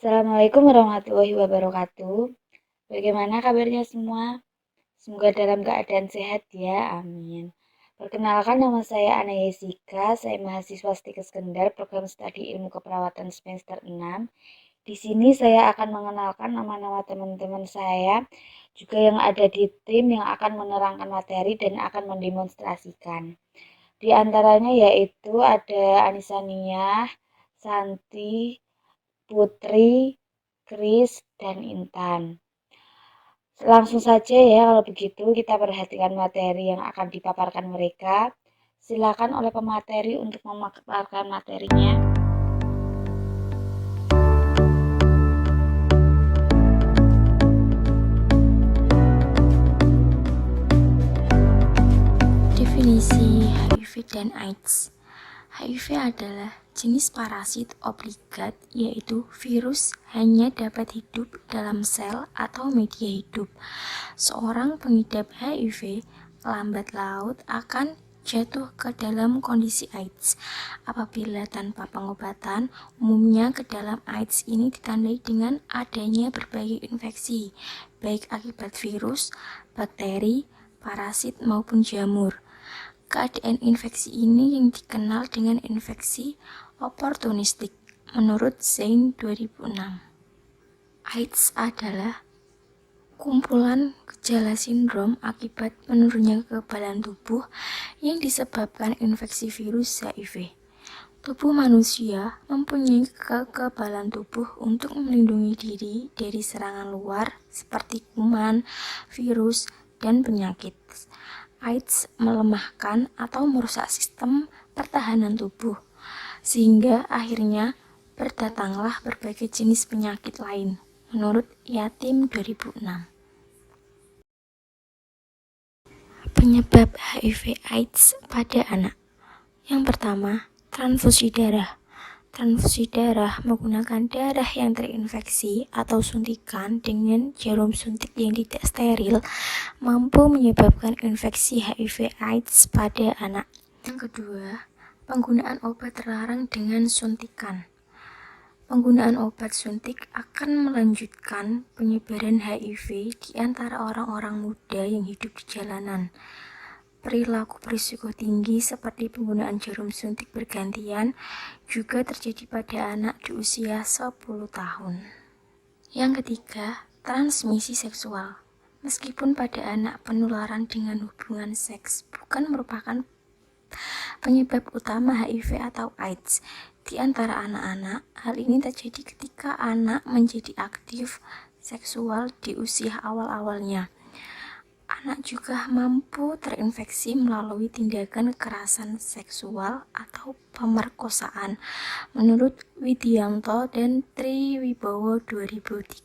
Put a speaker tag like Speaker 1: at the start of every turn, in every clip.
Speaker 1: Assalamualaikum warahmatullahi wabarakatuh. Bagaimana kabarnya semua? Semoga dalam keadaan sehat ya, amin. Perkenalkan, nama saya Ana Yesika, saya mahasiswa Stikes Kendal, program studi ilmu keperawatan semester 6. Di sini saya akan mengenalkan nama-nama teman-teman saya, juga yang ada di tim yang akan menerangkan materi dan akan mendemonstrasikan. Di antaranya yaitu ada Anissa Nia, Santi, Putri, Kris, dan Intan. Langsung saja ya, kalau begitu kita perhatikan materi yang akan dipaparkan mereka. Silakan oleh pemateri untuk memaparkan materinya.
Speaker 2: Definisi HIV dan AIDS. HIV adalah jenis parasit obligat, yaitu virus hanya dapat hidup dalam sel atau media hidup. Seorang pengidap HIV lambat laun akan jatuh ke dalam kondisi AIDS. Apabila tanpa pengobatan, umumnya ke dalam AIDS ini ditandai dengan adanya berbagai infeksi, baik akibat virus, bakteri, parasit maupun jamur. Keadaan infeksi ini yang dikenal dengan infeksi oportunistik menurut Zain 2006. AIDS adalah kumpulan gejala sindrom akibat menurunnya kekebalan tubuh yang disebabkan infeksi virus HIV. Tubuh manusia mempunyai kekebalan tubuh untuk melindungi diri dari serangan luar seperti kuman, virus, dan penyakit. AIDS melemahkan atau merusak sistem pertahanan tubuh, sehingga akhirnya berdatanglah berbagai jenis penyakit lain, menurut Yatim 2006. Penyebab HIV/AIDS pada anak. Yang pertama, transfusi darah. Transfusi darah menggunakan darah yang terinfeksi atau suntikan dengan jarum suntik yang tidak steril mampu menyebabkan infeksi HIV/AIDS pada anak. Yang kedua, penggunaan obat terlarang dengan suntikan. Penggunaan obat suntik akan melanjutkan penyebaran HIV di antara orang-orang muda yang hidup di jalanan. Perilaku berisiko tinggi seperti penggunaan jarum suntik bergantian juga terjadi pada anak di usia 10 tahun. Yang ketiga, transmisi seksual. Meskipun pada anak penularan dengan hubungan seks bukan merupakan penyebab utama HIV atau AIDS di antara anak-anak, hal ini terjadi ketika anak menjadi aktif seksual di usia awal-awalnya. Anak juga mampu terinfeksi melalui tindakan kekerasan seksual atau pemerkosaan menurut Widianto dan Triwibowo 2013.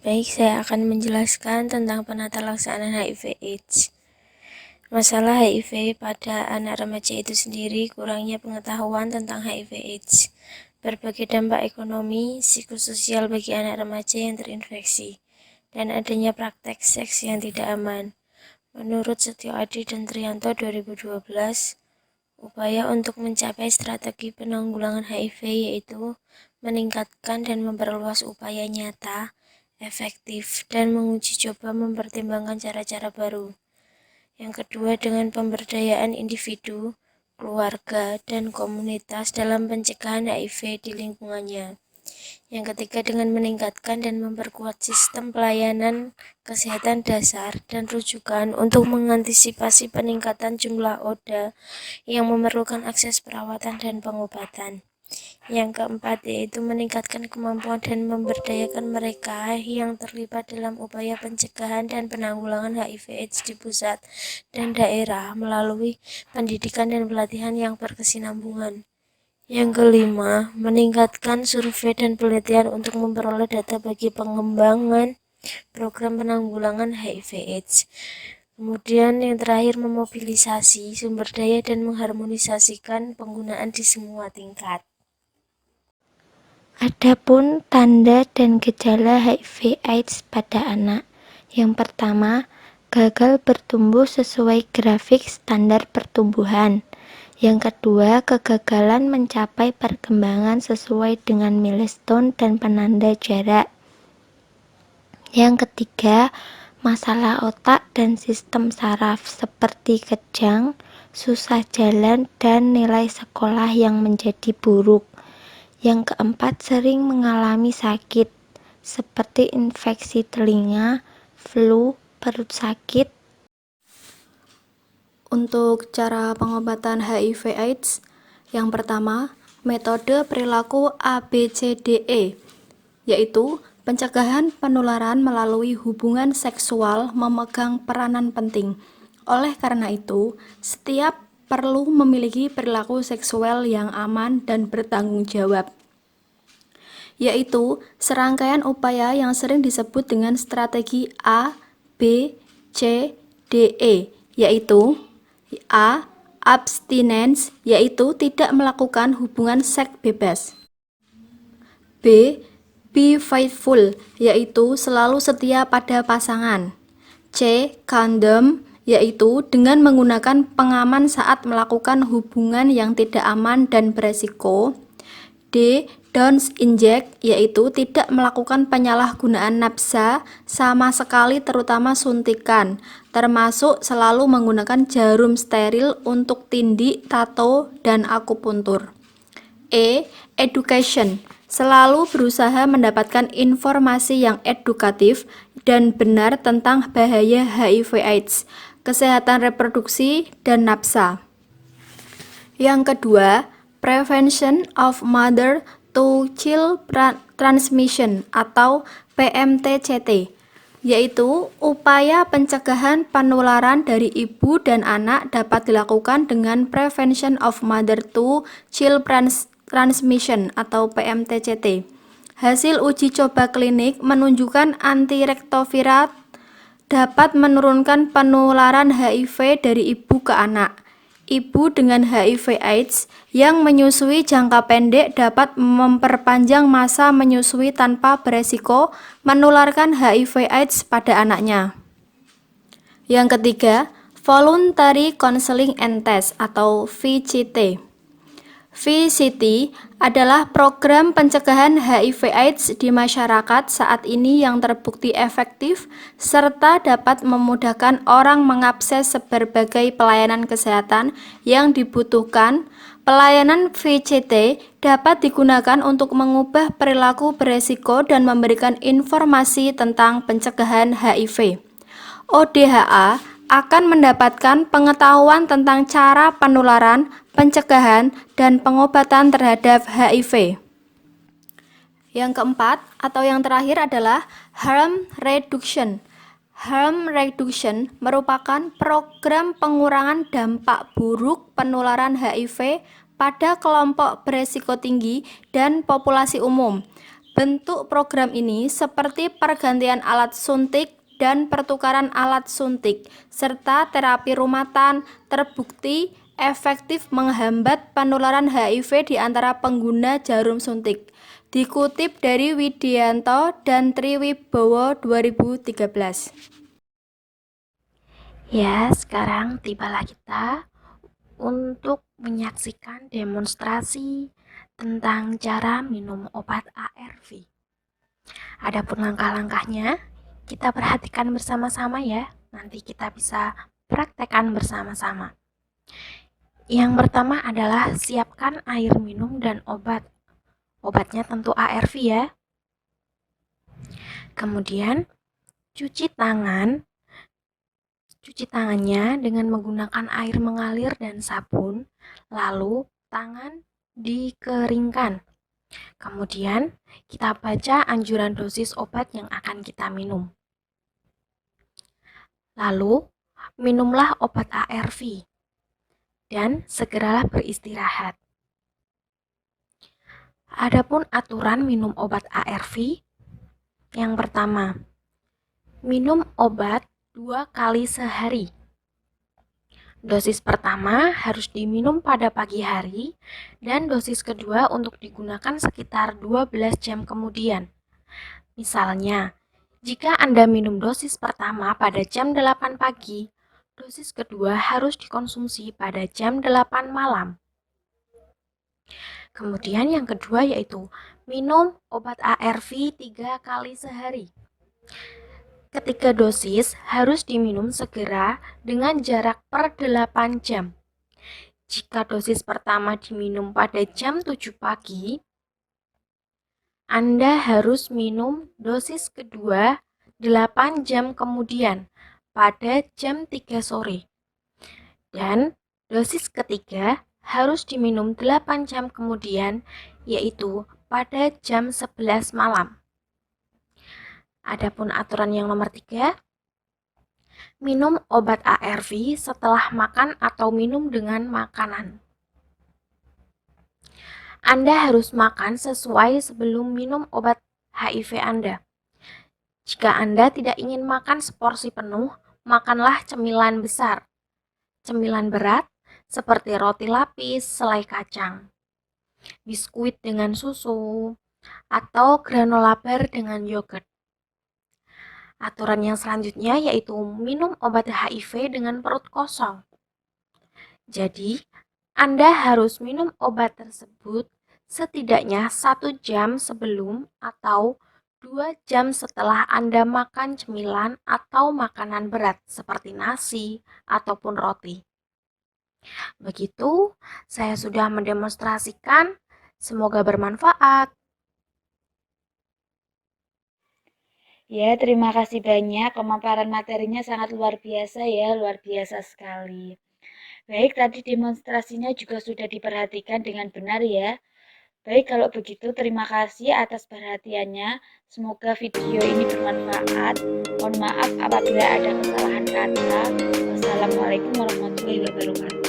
Speaker 2: Baik, saya akan menjelaskan tentang penata laksanaan HIV/AIDS. Masalah HIV pada anak remaja itu sendiri kurangnya pengetahuan tentang HIV/AIDS, berbagai dampak ekonomi, psikososial bagi anak remaja yang terinfeksi, dan adanya praktek seks yang tidak aman. Menurut Setio Adi dan Trianto 2012, upaya untuk mencapai strategi penanggulangan HIV yaitu meningkatkan dan memperluas upaya nyata, efektif, dan menguji coba mempertimbangkan cara-cara baru. Yang kedua, dengan pemberdayaan individu, keluarga, dan komunitas dalam pencegahan HIV di lingkungannya. Yang ketiga, dengan meningkatkan dan memperkuat sistem pelayanan kesehatan dasar dan rujukan untuk mengantisipasi peningkatan jumlah ODA yang memerlukan akses perawatan dan pengobatan. Yang keempat, yaitu meningkatkan kemampuan dan memberdayakan mereka yang terlibat dalam upaya pencegahan dan penanggulangan HIV/AIDS di pusat dan daerah melalui pendidikan dan pelatihan yang berkesinambungan. Yang kelima, meningkatkan survei dan penelitian untuk memperoleh data bagi pengembangan program penanggulangan HIV/AIDS. Kemudian yang terakhir, memobilisasi sumber daya dan mengharmonisasikan penggunaan di semua tingkat. Adapun tanda dan gejala HIV/AIDS pada anak. Yang pertama, gagal bertumbuh sesuai grafik standar pertumbuhan. Yang kedua, kegagalan mencapai perkembangan sesuai dengan milestone dan penanda jarak. Yang ketiga, masalah otak dan sistem saraf seperti kejang, susah jalan, dan nilai sekolah yang menjadi buruk. Yang keempat, sering mengalami sakit seperti infeksi telinga, flu, perut sakit. Untuk cara pengobatan HIV/AIDS, yang pertama, metode perilaku ABCDE, yaitu pencegahan penularan melalui hubungan seksual memegang peranan penting. Oleh karena itu, setiap perlu memiliki perilaku seksual yang aman dan bertanggung jawab, yaitu serangkaian upaya yang sering disebut dengan strategi A, B, C, D, E, yaitu A. Abstinence, yaitu tidak melakukan hubungan seks bebas. B. Be faithful, yaitu selalu setia pada pasangan. C. Condom, yaitu dengan menggunakan pengaman saat melakukan hubungan yang tidak aman dan beresiko. D. Don't inject, yaitu tidak melakukan penyalahgunaan nafsa sama sekali, terutama suntikan, termasuk selalu menggunakan jarum steril untuk tindik, tato, dan akupuntur. E. Education, selalu berusaha mendapatkan informasi yang edukatif dan benar tentang bahaya HIV/AIDS, kesehatan reproduksi, dan nafsa. Yang kedua, Prevention of Mother to Child Transmission atau PMTCT, yaitu upaya pencegahan penularan dari ibu dan anak dapat dilakukan dengan Prevention of Mother to Child Transmission atau PMTCT. Hasil uji coba klinik menunjukkan antiretroviral dapat menurunkan penularan HIV dari ibu ke anak. Ibu dengan HIV/AIDS yang menyusui jangka pendek dapat memperpanjang masa menyusui tanpa beresiko menularkan HIV/AIDS pada anaknya. Yang ketiga, Voluntary Counseling and Test atau VCT. VCT adalah program pencegahan HIV/AIDS di masyarakat saat ini yang terbukti efektif serta dapat memudahkan orang mengakses berbagai pelayanan kesehatan yang dibutuhkan. Pelayanan VCT dapat digunakan untuk mengubah perilaku beresiko dan memberikan informasi tentang pencegahan HIV. ODHA akan mendapatkan pengetahuan tentang cara penularan, pencegahan, dan pengobatan terhadap HIV. Yang keempat atau yang terakhir adalah harm reduction. Harm reduction merupakan program pengurangan dampak buruk penularan HIV pada kelompok beresiko tinggi dan populasi umum. Bentuk program ini seperti pergantian alat suntik dan pertukaran alat suntik, serta terapi rumahan terbukti efektif menghambat penularan HIV di antara pengguna jarum suntik. Dikutip dari Widianto dan Triwibowo 2013. Ya, sekarang tibalah kita untuk menyaksikan demonstrasi tentang cara minum obat ARV. Adapun langkah-langkahnya, kita perhatikan bersama-sama ya. Nanti kita bisa praktekkan bersama-sama. Yang pertama adalah siapkan air minum dan obat. Obatnya tentu ARV ya. Kemudian cuci tangannya dengan menggunakan air mengalir dan sabun, lalu tangan dikeringkan. Kemudian kita baca anjuran dosis obat yang akan kita minum. Lalu minumlah obat ARV dan segeralah beristirahat. Adapun aturan minum obat ARV, yang pertama, minum obat 2 kali sehari. Dosis pertama harus diminum pada pagi hari dan dosis kedua untuk digunakan sekitar 12 jam kemudian. Misalnya, jika Anda minum dosis pertama pada jam 8 pagi, Dosis kedua harus dikonsumsi pada jam 8 malam. Kemudian yang kedua yaitu minum obat ARV 3 kali sehari. Ketiga dosis harus diminum segera dengan jarak per 8 jam. Jika dosis pertama diminum pada jam 7 pagi, Anda harus minum dosis kedua 8 jam kemudian pada jam 3 sore. Dan dosis ketiga harus diminum 8 jam kemudian, yaitu pada jam 11 malam. Adapun aturan yang nomor 3, minum obat ARV setelah makan atau minum dengan makanan. Anda harus makan sesuai sebelum minum obat HIV Anda. Jika Anda tidak ingin makan seporsi penuh, makanlah cemilan besar. Cemilan berat seperti roti lapis, selai kacang, biskuit dengan susu, atau granola bar dengan yogurt. Aturan yang selanjutnya yaitu minum obat HIV dengan perut kosong. Jadi, Anda harus minum obat tersebut setidaknya 1 jam sebelum atau 2 jam setelah Anda makan cemilan atau makanan berat seperti nasi ataupun roti. Begitu, saya sudah mendemonstrasikan. Semoga bermanfaat.
Speaker 1: Ya, terima kasih banyak. Pemaparan materinya sangat luar biasa ya, luar biasa sekali. Baik, tadi demonstrasinya juga sudah diperhatikan dengan benar ya. Baik, kalau begitu terima kasih atas perhatiannya. Semoga video ini bermanfaat. Mohon maaf apabila ada kesalahan kata. Wassalamualaikum warahmatullahi wabarakatuh.